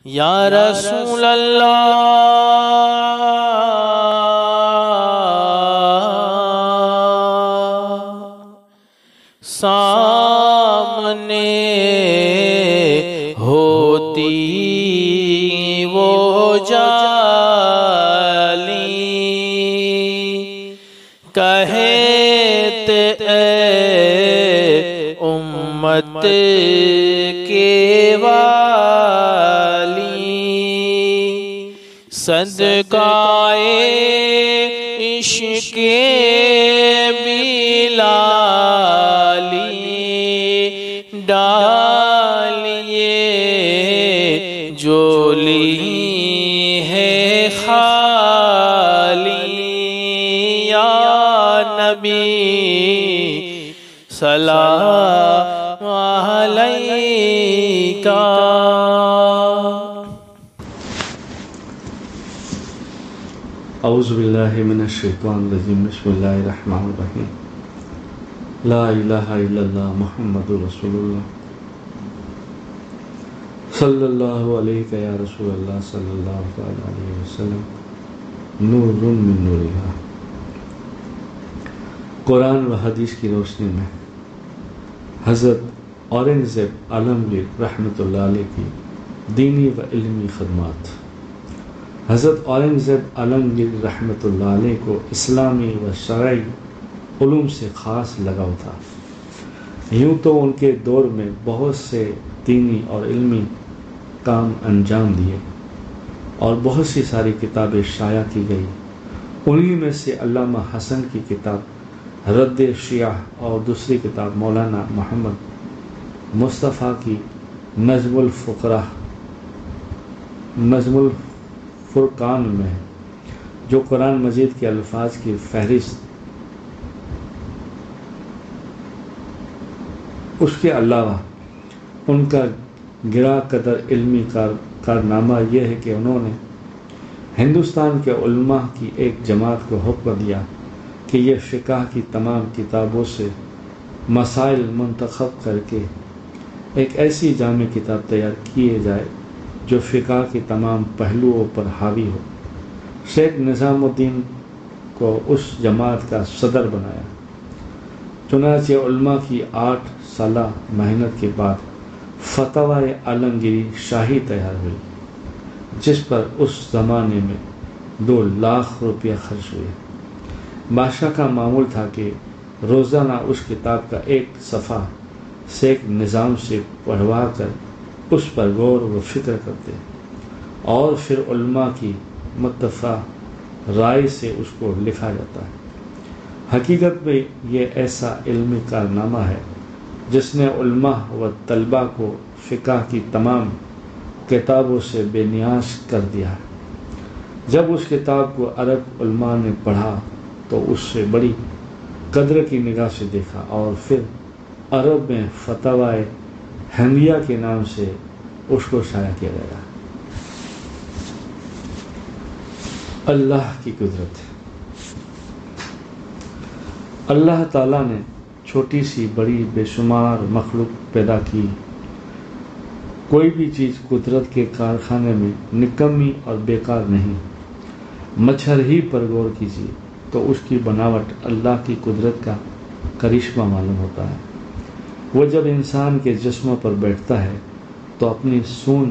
یا رسول اللہ سامنے ہوتی وہ جالی کہتے اے امت کے صدقائے عشق بلالی ڈالیے جولی ہے خالی یا نبی سلام علیکہ اعوذ باللہ من الشیطان الرجیم بسم اللہ الرحمن الرحیم لا الہ الا اللہ محمد رسول اللہ صلی اللہ علیہ یا رسول اللہ صلی اللہ علیہ وسلم نور من نور اللہ۔ قرآن و حدیث کی روشنی میں حضرت اورنگزیب عالمگیر رحمۃ اللہ علیہ کی دینی و علمی خدمات۔ حضرت اورنگزیب عالمگیر رحمۃ اللہ علیہ کو اسلامی و شرعی علوم سے خاص لگاؤ تھا۔ یوں تو ان کے دور میں بہت سے دینی اور علمی کام انجام دیے اور بہت سی ساری کتابیں شائع کی گئی۔ انہی میں سے علامہ حسن کی کتاب رد شیعہ اور دوسری کتاب مولانا محمد مصطفیٰ کی نظم الفرقان میں جو قرآن مجید کے الفاظ کی فہرست، اس کے علاوہ ان کا گراں قدر علمی کارنامہ یہ ہے کہ انہوں نے ہندوستان کے علماء کی ایک جماعت کو حکم دیا کہ یہ فقہ کی تمام کتابوں سے مسائل منتخب کر کے ایک ایسی جامع کتاب تیار کیے جائے جو فقہ کے تمام پہلوؤں پر حاوی ہو۔ شیخ نظام الدین کو اس جماعت کا صدر بنایا۔ چنانچہ علماء کی 8 سالہ محنت کے بعد فتویٰ عالمگیری شاہی تیار ہوئی، جس پر اس زمانے میں 2 لاکھ روپیہ خرچ ہوئے۔ بادشاہ کا معمول تھا کہ روزانہ اس کتاب کا ایک صفحہ شیخ نظام سے پڑھوا کر اس پر غور و فکر کرتے اور پھر علماء کی متفق رائے سے اس کو لکھا جاتا ہے۔ حقیقت میں یہ ایسا علمی کارنامہ ہے جس نے علماء و طلباء کو فقہ کی تمام کتابوں سے بے نیاز کر دیا ہے۔ جب اس کتاب کو عرب علماء نے پڑھا تو اس سے بڑی قدر کی نگاہ سے دیکھا اور پھر عرب میں فتویٰ ہندیہ کے نام سے اس کو شائع کیا گیا۔ اللہ کی قدرت۔ اللہ تعالیٰ نے چھوٹی سی بڑی بے شمار مخلوق پیدا کی۔ کوئی بھی چیز قدرت کے کارخانے میں نکمی اور بیکار نہیں۔ مچھر ہی پر غور کیجیے تو اس کی بناوٹ اللہ کی قدرت کا کرشمہ معلوم ہوتا ہے۔ وہ جب انسان کے جسم پر بیٹھتا ہے تو اپنی سون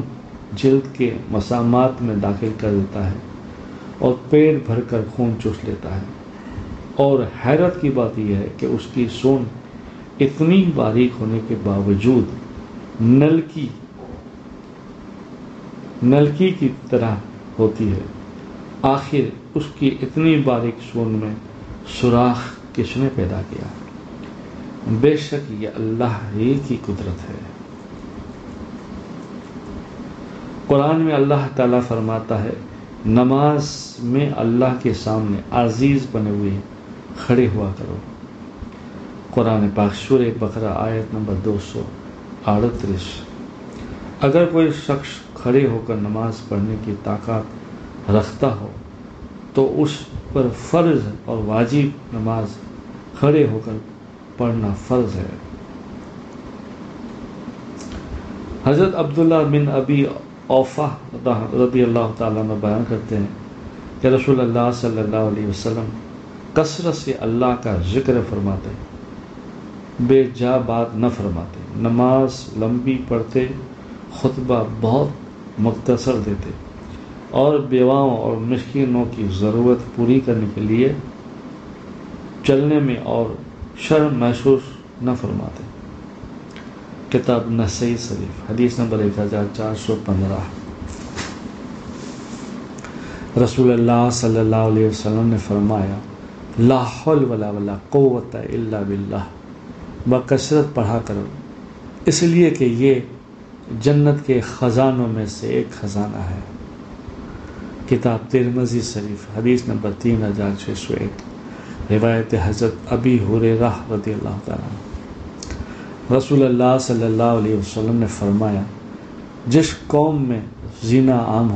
جلد کے مسامات میں داخل کر دیتا ہے اور پیٹ بھر کر خون چوس لیتا ہے، اور حیرت کی بات یہ ہے کہ اس کی سون اتنی باریک ہونے کے باوجود نلکی کی طرح ہوتی ہے۔ آخر اس کی اتنی باریک سون میں سوراخ کس نے پیدا کیا؟ بے شک یہ اللہ ہی کی قدرت ہے۔ قرآن میں اللہ تعالیٰ فرماتا ہے، نماز میں اللہ کے سامنے عزیز بنے ہوئے کھڑے ہوا کرو۔ قرآن پاک سورہ بقرہ آیت نمبر 238۔ اگر کوئی شخص کھڑے ہو کر نماز پڑھنے کی طاقت رکھتا ہو تو اس پر فرض اور واجب نماز کھڑے ہو کر پڑھنا فرض ہے۔ حضرت عبداللہ بن ابی اوفا رضی اللہ تعالیٰ عنہ بیان کرتے ہیں کہ رسول اللہ صلی اللہ علیہ وسلم کثرت سے اللہ کا ذکر فرماتے، بے جا بات نہ فرماتے، نماز لمبی پڑھتے، خطبہ بہت مختصر دیتے، اور بیواؤں اور مسکینوں کی ضرورت پوری کرنے کے لیے چلنے میں اور شرم محسوس نہ فرماتے۔ کتاب نسائی شریف حدیث نمبر 1415۔ رسول اللہ صلی اللہ علیہ وسلم نے فرمایا، لا حول ولا قوت الا باللہ، بکثرت پڑھا کرو، اس لیے کہ یہ جنت کے خزانوں میں سے ایک خزانہ ہے۔ کتاب ترمذی شریف حدیث نمبر 3601، روایت حضرت ابی ہریرہ رضی اللہ تعالیٰ عنہ۔ رسول اللہ صلی اللہ علیہ وسلم نے فرمایا، جس قوم میں زنا عام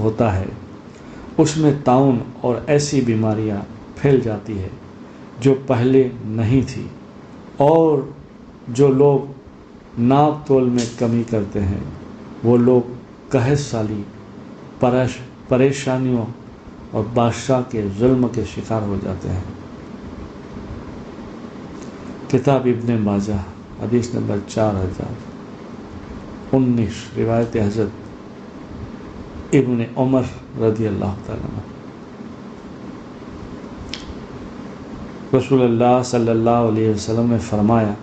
ہوتا ہے اس میں طاعون اور ایسی بیماریاں پھیل جاتی ہے جو پہلے نہیں تھی، اور جو لوگ ناپ تول میں کمی کرتے ہیں وہ لوگ قحط سالی، پریشانیوں اور بادشاہ کے ظلم کے شکار ہو جاتے ہیں۔ کتاب ابن ماجہ حدیث نمبر 4019، روایت حضرت ابن عمر رضی اللہ تعالیٰ عنہ۔ رسول اللہ صلی اللہ علیہ وسلم نے فرمایا،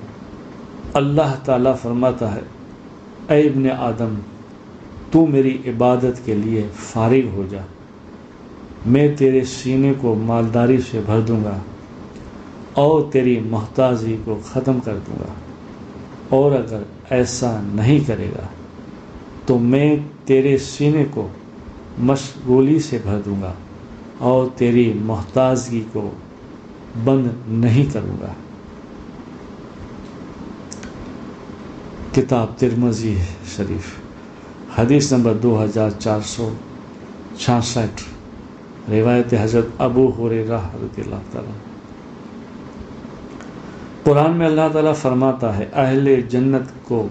اللہ تعالیٰ فرماتا ہے، اے ابن آدم، تو میری عبادت کے لیے فارغ ہو جا، میں تیرے سینے کو مالداری سے بھر دوں گا اور تیری محتاجی کو ختم کر دوں گا، اور اگر ایسا نہیں کرے گا تو میں تیرے سینے کو مشغولی سے بھر دوں گا اور تیری محتاجگی کو بند نہیں کروں گا۔ کتاب ترمذی شریف حدیث نمبر 2466، روایت حضرت ابو ہریرہ رضی اللہ تعالیٰ۔ قرآن میں اللہ تعالیٰ فرماتا ہے، اہل جنت کو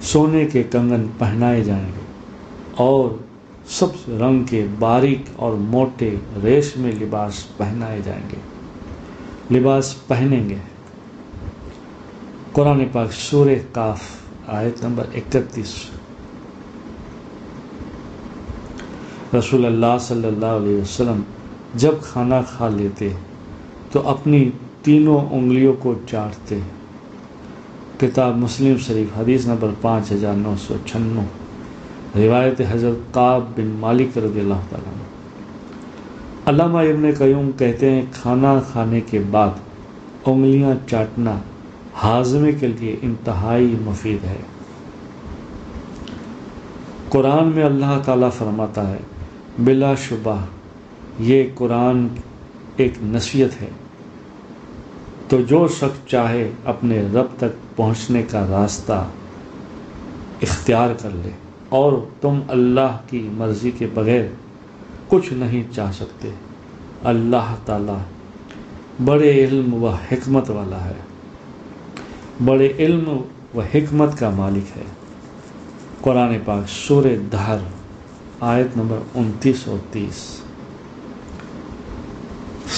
سونے کے کنگن پہنائے جائیں گے اور سبز رنگ کے باریک اور موٹے ریشمی لباس پہنائے جائیں گے، لباس پہنیں گے۔ قرآن پاک سورہ قاف آیت نمبر 31۔ رسول اللہ صلی اللہ علیہ وسلم جب کھانا کھا لیتے تو اپنی تینوں انگلیوں کو چاٹتے۔ کتاب مسلم شریف حدیث نمبر 5996، روایت حضرت کعب بن مالک رضی اللہ تعالیٰ عنہ۔ علامہ ابن قیوم کہتے ہیں، کھانا کھانے کے بعد انگلیاں چاٹنا ہاضمے کے لیے انتہائی مفید ہے۔ قرآن میں اللہ تعالیٰ فرماتا ہے، بلا شبہ یہ قرآن ایک نصیحت ہے، تو جو شخص چاہے اپنے رب تک پہنچنے کا راستہ اختیار کر لے، اور تم اللہ کی مرضی کے بغیر کچھ نہیں چاہ سکتے۔ اللہ تعالیٰ بڑے علم و حکمت والا ہے، بڑے علم و حکمت کا مالک ہے۔ قرآن پاک سورہ دہر آیت نمبر 29 اور 30۔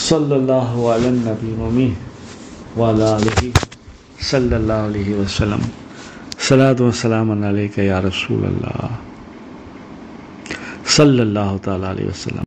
صلی اللہ علیہ النبی وعلی آلہ صلی اللہ علیہ وسلم۔ صلاۃ و سلام علیک یا رسول اللہ صلی اللہ تعالی علیہ وسلم۔